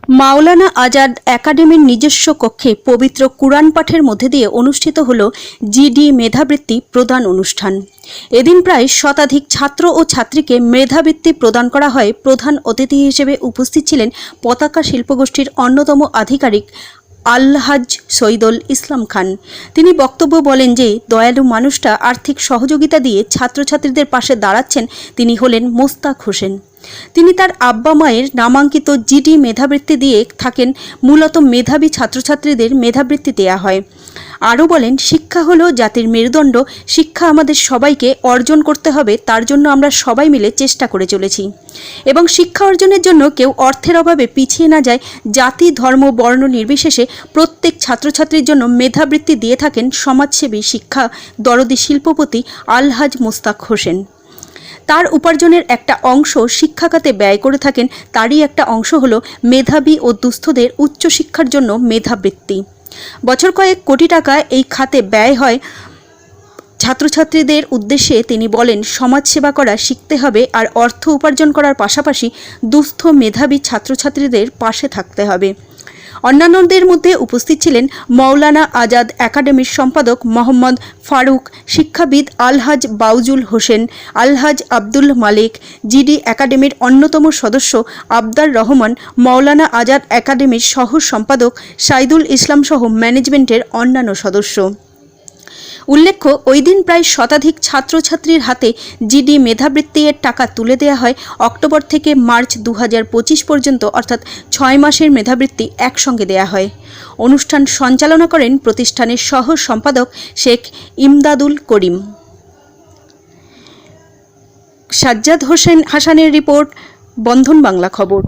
মাওলানা আজাদ একাডেমির নিজস্ব কক্ষে পবিত্র কুরআন পাঠের মধ্যে দিয়ে অনুষ্ঠিত হল জিডি মেধাবৃত্তি প্রদান অনুষ্ঠান। এদিন প্রায় শতাধিক ছাত্র ও ছাত্রীকে মেধাবৃত্তি প্রদান করা হয়। প্রধান অতিথি হিসেবে উপস্থিত ছিলেন পতাকা শিল্পগোষ্ঠীর অন্যতম আধিকারিক আলহাজ সৈয়দুল ইসলাম খান। তিনি বক্তব্য বলেন যে দয়ালু মানুষটা আর্থিক সহযোগিতা দিয়ে ছাত্রছাত্রীদের পাশে দাঁড়াচ্ছেন তিনি হলেন মোস্তাক হোসেন। তিনি তার আব্বা মায়ের নামাঙ্কিত জিডি মেধাবৃত্তি দিয়ে থাকেন। মূলত মেধাবী ছাত্রছাত্রীদের মেধাবৃত্তি দেয়া হয়। আরও বলেন, শিক্ষা হলো জাতির মেরুদণ্ড। শিক্ষা আমাদের সবাইকে অর্জন করতে হবে, তার জন্য আমরা সবাই মিলে চেষ্টা করে চলেছি এবং শিক্ষা অর্জনের জন্য কেউ অর্থের অভাবে পিছিয়ে না যায়। জাতি, ধর্ম, বর্ণ নির্বিশেষে প্রত্যেক ছাত্রছাত্রীর জন্য মেধাবৃত্তি দিয়ে থাকেন সমাজসেবী, শিক্ষা দরদি শিল্পপতি আলহাজ মোস্তাক হোসেন। তার উপার্জনের একটা অংশ শিক্ষা খাতে ব্যয় করে থাকেন। তারই একটা অংশ হল মেধাবী ও দুস্থদের উচ্চশিক্ষার জন্য মেধাবৃত্তি। বছর কয়েক কোটি টাকা এই খাতে ব্যয় হয়। ছাত্রছাত্রীদের উদ্দেশ্যে তিনি বলেন, সমাজসেবা করা শিখতে হবে আর অর্থ উপার্জন করার পাশাপাশি দুস্থ মেধাবী ছাত্রছাত্রীদের পাশে থাকতে হবে। অন্যান্যদের মধ্যে উপস্থিত ছিলেন মাওলানা আজাদ একাডেমির সম্পাদক মোহাম্মদ ফারুক, শিক্ষাবিদ আলহাজ বাউজুল হোসেন, আলহাজ আব্দুল মালিক, জিডি একাডেমির অন্যতম সদস্য আবদার রহমান, মাওলানা আজাদ একাডেমির সহ সম্পাদক সাইদুল ইসলাম সহ ম্যানেজমেন্টের অন্যান্য সদস্য। উল্লেখ্য, ওই দিন প্রায় শতাধিক ছাত্রছাত্রীর হাতে জিডি মেধাবৃত্তি এর টাকা তুলে দেওয়া হয়। অক্টোবর থেকে মার্চ 2025 পর্যন্ত, অর্থাৎ 6 মাসের মেধাবৃত্তি একসঙ্গে দেয়া হয়। অনুষ্ঠান সঞ্চালনা করেন প্রতিষ্ঠানের সহ সম্পাদক শেখ ইমদাদুল করিম। সাজ্জাদ হাসানের রিপোর্ট, বন্ধন বাংলা খবর।